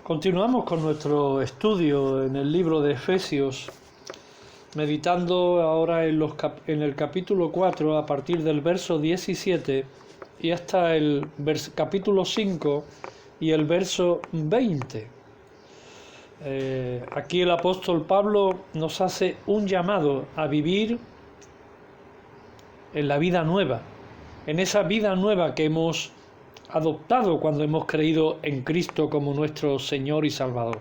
Continuamos con nuestro estudio en el libro de Efesios, meditando ahora en el capítulo 4 a partir del verso 17 y hasta el capítulo 5 y el verso 20. Aquí el apóstol Pablo nos hace un llamado a vivir en la vida nueva, en esa vida nueva que hemos adoptado cuando hemos creído en Cristo como nuestro Señor y Salvador.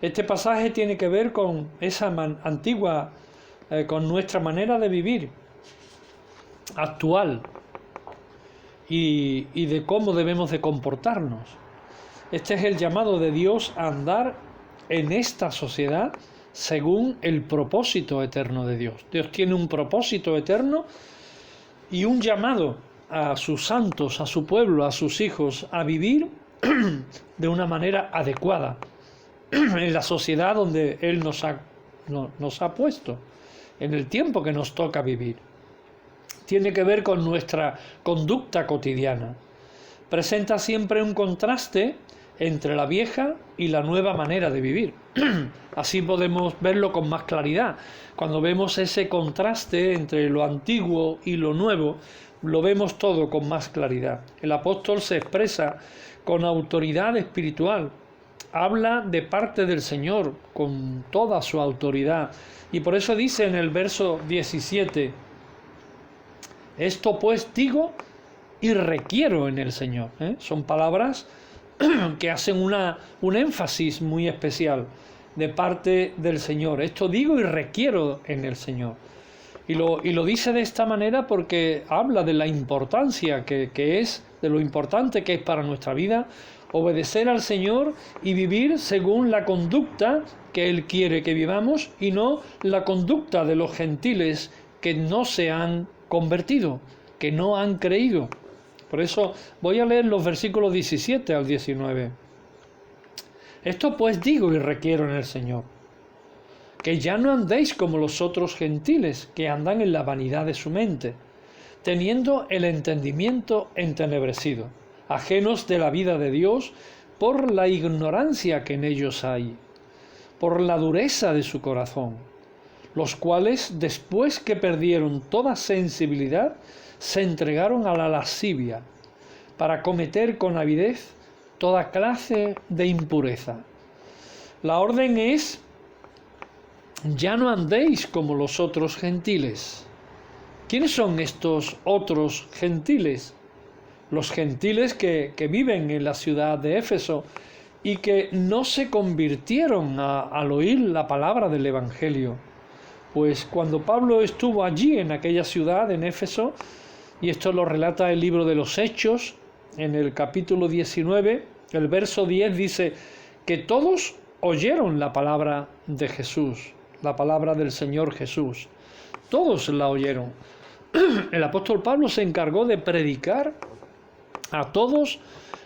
Este pasaje tiene que ver con esa antigua, con nuestra manera de vivir actual y de cómo debemos de comportarnos. Este es el llamado de Dios a andar en esta sociedad según el propósito eterno de Dios. Dios tiene un propósito eterno y un llamado a sus santos, a su pueblo, a sus hijos, a vivir de una manera adecuada en la sociedad donde Él nos ha puesto, en el tiempo que nos toca vivir. Tiene que ver con nuestra conducta cotidiana. Presenta siempre un contraste entre la vieja y la nueva manera de vivir. Así podemos verlo con más claridad. Cuando vemos ese contraste entre lo antiguo y lo nuevo, lo vemos todo con más claridad. El apóstol se expresa con autoridad espiritual, habla de parte del Señor con toda su autoridad, y por eso dice en el verso 17: esto pues digo y requiero en el Señor. Son palabras que hacen un énfasis muy especial de parte del Señor. Esto digo y requiero en el Señor. Y lo dice de esta manera porque habla de la importancia que es, de lo importante que es para nuestra vida obedecer al Señor y vivir según la conducta que Él quiere que vivamos y no la conducta de los gentiles que no se han convertido, que no han creído. Por eso voy a leer los versículos 17 al 19. Esto pues digo y requiero en el Señor, que ya no andéis como los otros gentiles que andan en la vanidad de su mente, teniendo el entendimiento entenebrecido, ajenos de la vida de Dios por la ignorancia que en ellos hay, por la dureza de su corazón, los cuales, después que perdieron toda sensibilidad, se entregaron a la lascivia, para cometer con avidez toda clase de impureza. La orden es: ya no andéis como los otros gentiles. ¿Quiénes son estos otros gentiles? Los gentiles que viven en la ciudad de Éfeso y que no se convirtieron al oír la palabra del Evangelio. Pues cuando Pablo estuvo allí en aquella ciudad, en Éfeso, y esto lo relata el libro de los Hechos, en el capítulo 19, el verso 10 dice que todos oyeron la palabra de Jesús, la palabra del Señor Jesús. Todos la oyeron. El apóstol Pablo se encargó de predicar a todos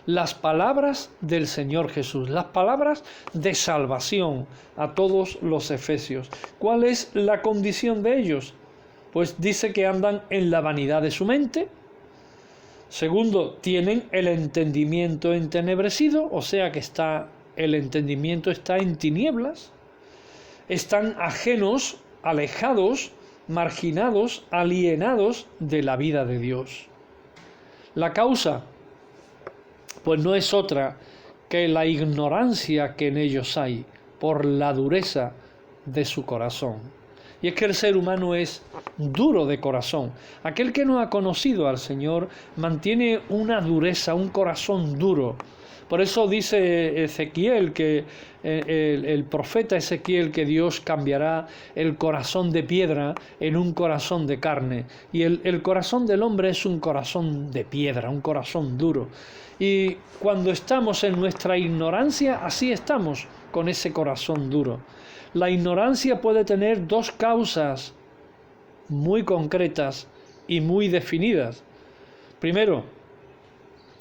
las palabras del Señor Jesús, las palabras de salvación a todos los efesios. ¿Cuál es la condición de ellos? Pues dice que andan en la vanidad de su mente. Segundo, tienen el entendimiento entenebrecido, o sea que el entendimiento está en tinieblas. Están ajenos, alejados, marginados, alienados de la vida de Dios. La causa, pues no es otra que la ignorancia que en ellos hay, por la dureza de su corazón. Y es que el ser humano es duro de corazón. Aquel que no ha conocido al Señor mantiene una dureza, un corazón duro. Por eso dice Ezequiel, que el profeta Ezequiel, que Dios cambiará el corazón de piedra en un corazón de carne. Y el corazón del hombre es un corazón de piedra, un corazón duro. Y cuando estamos en nuestra ignorancia, así estamos, con ese corazón duro. La ignorancia puede tener dos causas muy concretas y muy definidas. Primero,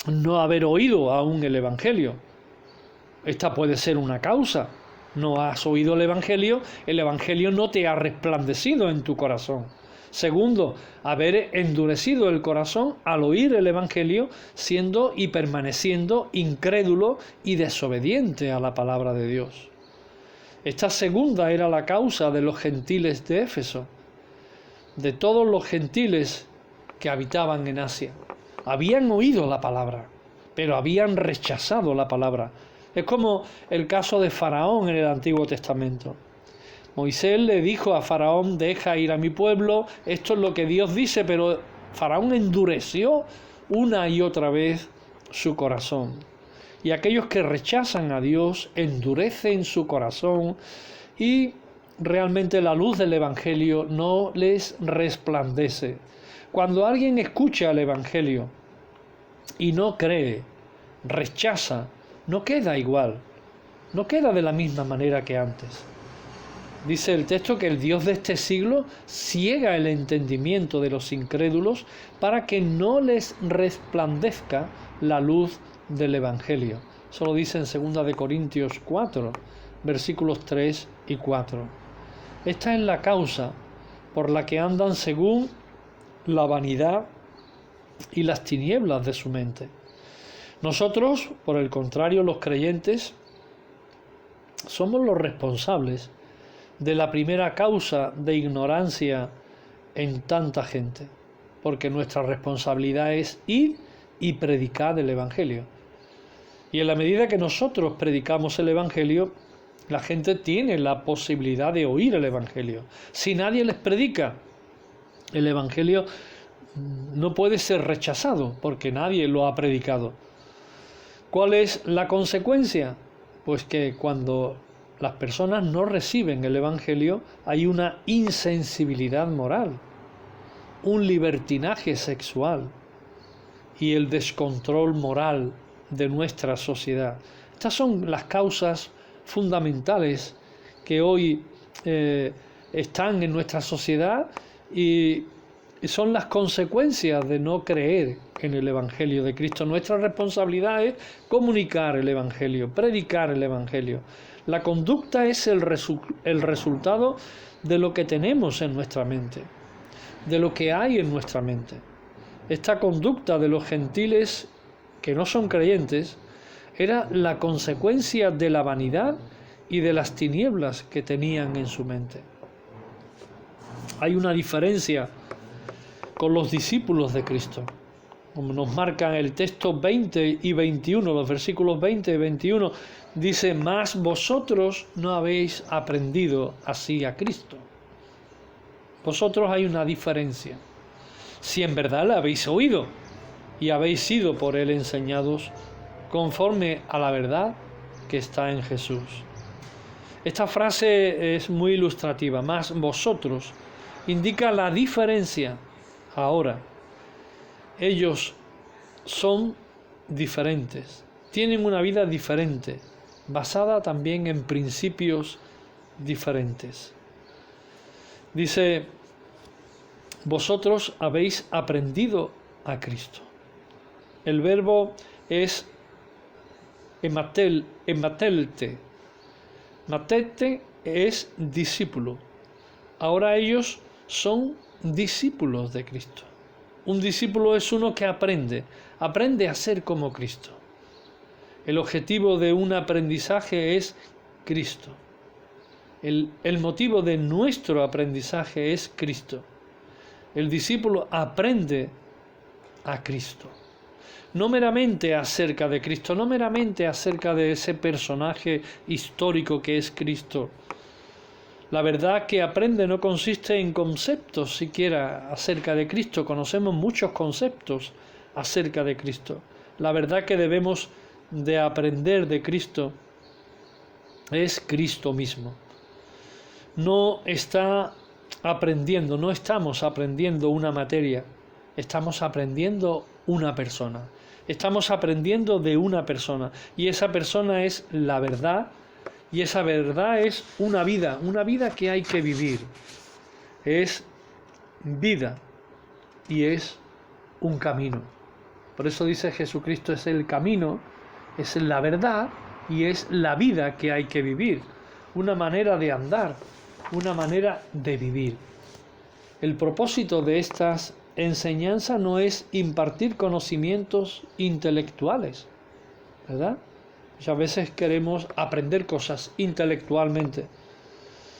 no haber oído aún el Evangelio. Esta puede ser una causa. No has oído el Evangelio no te ha resplandecido en tu corazón. Segundo, haber endurecido el corazón al oír el Evangelio, siendo y permaneciendo incrédulo y desobediente a la palabra de Dios. Esta segunda era la causa de los gentiles de Éfeso, de todos los gentiles que habitaban en Asia. Habían oído la palabra, pero habían rechazado la palabra. Es como el caso de Faraón en el Antiguo Testamento. Moisés le dijo a Faraón: deja ir a mi pueblo, esto es lo que Dios dice, pero Faraón endureció una y otra vez su corazón. Y aquellos que rechazan a Dios endurecen su corazón y realmente la luz del Evangelio no les resplandece. Cuando alguien escucha el Evangelio y no cree, rechaza, no queda igual, no queda de la misma manera que antes. Dice el texto que el Dios de este siglo ciega el entendimiento de los incrédulos para que no les resplandezca la luz del Evangelio. Eso lo dice en 2 Corintios 4, versículos 3 y 4. Esta es la causa por la que andan según la vanidad y las tinieblas de su mente. Nosotros, por el contrario, los creyentes, somos los responsables de la primera causa de ignorancia en tanta gente, porque nuestra responsabilidad es ir y predicar el Evangelio. Y en la medida que nosotros predicamos el Evangelio, la gente tiene la posibilidad de oír el Evangelio. Si nadie les predica, el Evangelio no puede ser rechazado, porque nadie lo ha predicado. ¿Cuál es la consecuencia? Pues que cuando las personas no reciben el Evangelio, hay una insensibilidad moral, un libertinaje sexual y el descontrol moral de nuestra sociedad. Estas son las causas fundamentales que hoy están en nuestra sociedad y son las consecuencias de no creer en el Evangelio de Cristo. Nuestra responsabilidad es comunicar el Evangelio, predicar el Evangelio. La conducta es el resultado de lo que tenemos en nuestra mente, de lo que hay en nuestra mente. Esta conducta de los gentiles que no son creyentes era la consecuencia de la vanidad y de las tinieblas que tenían en su mente. Hay una diferencia con los discípulos de Cristo, como nos marcan el texto 20 y 21, los versículos 20 y 21, dice: mas vosotros no habéis aprendido así a Cristo. Vosotros hay una diferencia. Si en verdad la habéis oído y habéis sido por él enseñados conforme a la verdad que está en Jesús. Esta frase es muy ilustrativa. Mas vosotros indica la diferencia. Ahora, ellos son diferentes, tienen una vida diferente, basada también en principios diferentes. Dice: vosotros habéis aprendido a Cristo. El verbo es ematelte. Matete es discípulo. Ahora ellos son discípulos de Cristo. Un discípulo es uno que aprende a ser como Cristo. El objetivo de un aprendizaje es Cristo. El motivo de nuestro aprendizaje es Cristo. El discípulo aprende a Cristo. No meramente acerca de Cristo, no meramente acerca de ese personaje histórico que es Cristo. La verdad que aprende no consiste en conceptos siquiera acerca de Cristo. Conocemos muchos conceptos acerca de Cristo. La verdad que debemos de aprender de Cristo es Cristo mismo. No estamos aprendiendo una materia, estamos aprendiendo una persona. Estamos aprendiendo de una persona y esa persona es la verdad. Y esa verdad es una vida que hay que vivir. Es vida y es un camino. Por eso dice Jesucristo es el camino, es la verdad y es la vida que hay que vivir. Una manera de andar, una manera de vivir. El propósito de estas enseñanzas no es impartir conocimientos intelectuales, ¿verdad? Muchas veces queremos aprender cosas intelectualmente.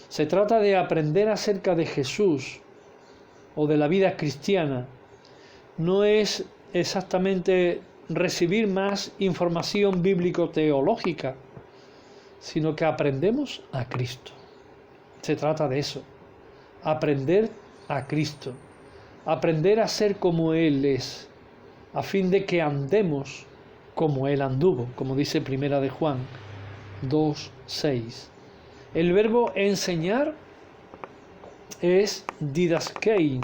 Se trata de aprender acerca de Jesús o de la vida cristiana. No es exactamente recibir más información bíblico-teológica, sino que aprendemos a Cristo. Se trata de eso, aprender a Cristo, aprender a ser como Él es, a fin de que andemos como Él anduvo, como dice Primera de Juan 2:6. El verbo enseñar es didaskein,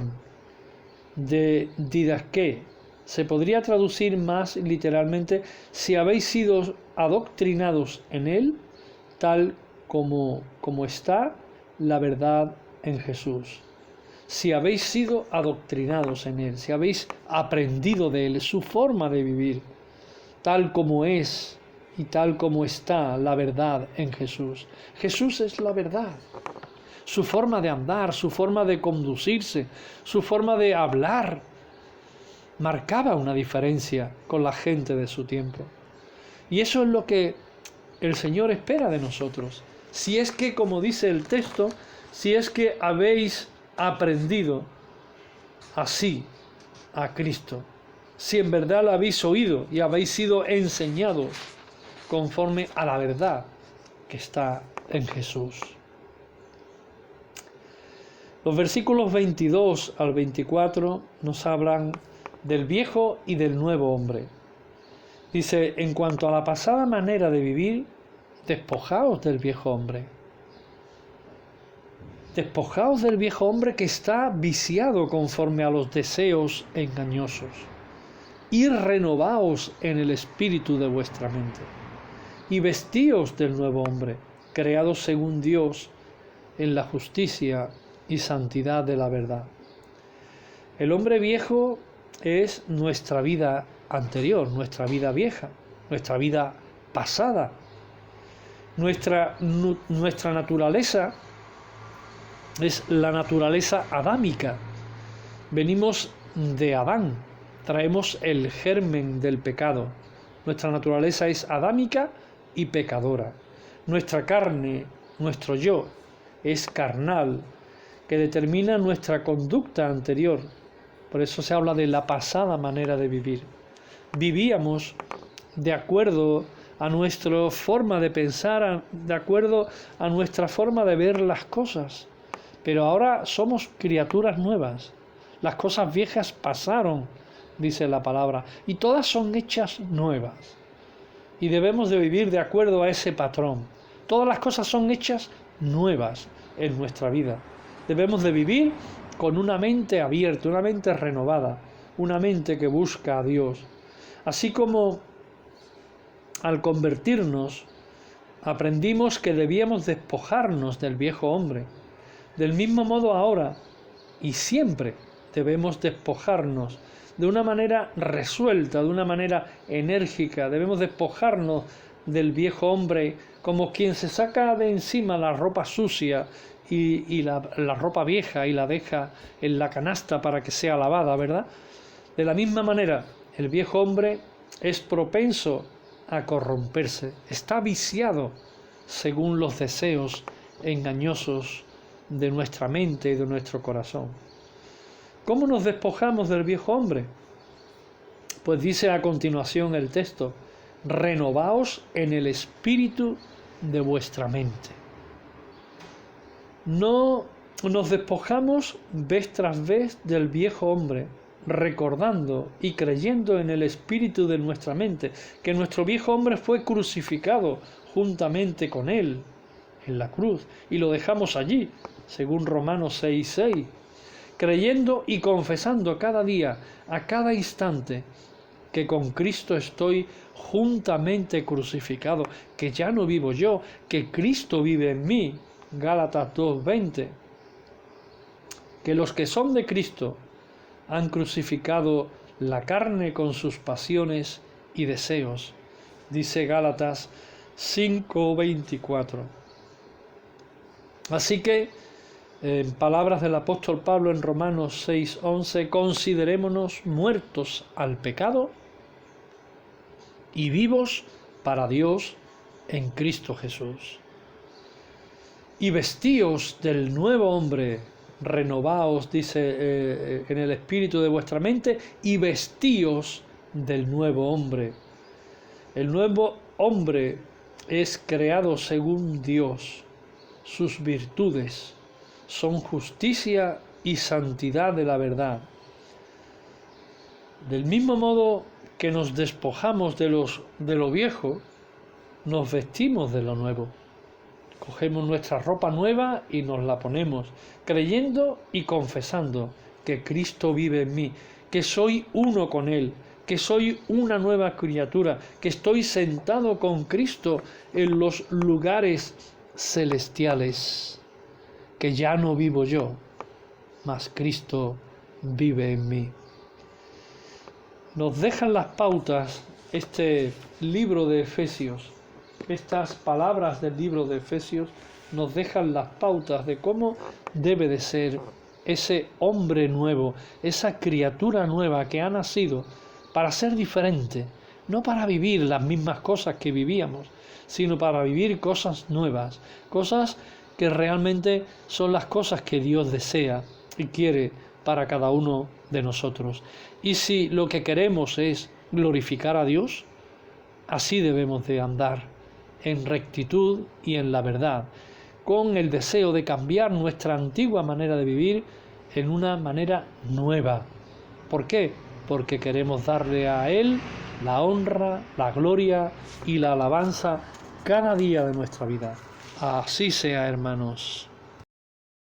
de didaské. Se podría traducir más literalmente: si habéis sido adoctrinados en Él, tal como está la verdad en Jesús. Si habéis sido adoctrinados en Él, si habéis aprendido de Él, su forma de vivir, tal como es y tal como está la verdad en Jesús. Jesús es la verdad. Su forma de andar, su forma de conducirse, su forma de hablar, marcaba una diferencia con la gente de su tiempo. Y eso es lo que el Señor espera de nosotros. Si es que, como dice el texto, si es que habéis aprendido así a Cristo, si en verdad lo habéis oído y habéis sido enseñados conforme a la verdad que está en Jesús. Los versículos 22 al 24 nos hablan del viejo y del nuevo hombre. Dice: en cuanto a la pasada manera de vivir, despojaos del viejo hombre. Despojaos del viejo hombre que está viciado conforme a los deseos engañosos, y renovaos en el espíritu de vuestra mente, y vestíos del nuevo hombre, creado según Dios en la justicia y santidad de la verdad. El hombre viejo es nuestra vida anterior, nuestra vida vieja, nuestra vida pasada. Nuestra naturaleza es la naturaleza adámica. Venimos de Adán, traemos el germen del pecado. Nuestra naturaleza es adámica y pecadora. Nuestra carne, nuestro yo, es carnal, que determina nuestra conducta anterior. Por eso se habla de la pasada manera de vivir. Vivíamos de acuerdo a nuestra forma de pensar, de acuerdo a nuestra forma de ver las cosas. Pero ahora somos criaturas nuevas. Las cosas viejas pasaron, dice la palabra, y todas son hechas nuevas. Y debemos de vivir de acuerdo a ese patrón. Todas las cosas son hechas nuevas en nuestra vida. Debemos de vivir con una mente abierta, una mente renovada, una mente que busca a Dios. Así como al convertirnos aprendimos que debíamos despojarnos del viejo hombre. Del mismo modo ahora y siempre debemos despojarnos de una manera resuelta, de una manera enérgica. Debemos despojarnos del viejo hombre como quien se saca de encima la ropa sucia y la ropa vieja y la deja en la canasta para que sea lavada, ¿verdad? De la misma manera, el viejo hombre es propenso a corromperse, está viciado según los deseos engañosos de nuestra mente y de nuestro corazón. ¿Cómo nos despojamos del viejo hombre? Pues dice a continuación el texto: renovaos en el espíritu de vuestra mente. No nos despojamos vez tras vez del viejo hombre, recordando y creyendo en el espíritu de nuestra mente, que nuestro viejo hombre fue crucificado juntamente con él en la cruz, y lo dejamos allí, según Romanos 6:6, creyendo y confesando cada día, a cada instante, que con Cristo estoy juntamente crucificado, que ya no vivo yo, que Cristo vive en mí. Gálatas 2:20. Que los que son de Cristo han crucificado la carne con sus pasiones y deseos, dice Gálatas 5:24. Así que En palabras del apóstol Pablo en Romanos 6:11, considerémonos muertos al pecado y vivos para Dios en Cristo Jesús. Y vestíos del nuevo hombre, renovaos, dice, en el espíritu de vuestra mente, y vestíos del nuevo hombre. El nuevo hombre es creado según Dios. Sus virtudes son justicia y santidad de la verdad. Del mismo modo que nos despojamos de lo viejo, nos vestimos de lo nuevo. Cogemos nuestra ropa nueva y nos la ponemos, creyendo y confesando que Cristo vive en mí, que soy uno con Él, que soy una nueva criatura, que estoy sentado con Cristo en los lugares celestiales, que ya no vivo yo, mas Cristo vive en mí. Nos dejan las pautas este libro de Efesios. Estas palabras del libro de Efesios nos dejan las pautas de cómo debe de ser ese hombre nuevo, esa criatura nueva que ha nacido para ser diferente, no para vivir las mismas cosas que vivíamos, sino para vivir cosas nuevas, cosas que realmente son las cosas que Dios desea y quiere para cada uno de nosotros. Y si lo que queremos es glorificar a Dios, así debemos de andar, en rectitud y en la verdad, con el deseo de cambiar nuestra antigua manera de vivir en una manera nueva. ¿Por qué? Porque queremos darle a Él la honra, la gloria y la alabanza cada día de nuestra vida. Así sea, hermanos.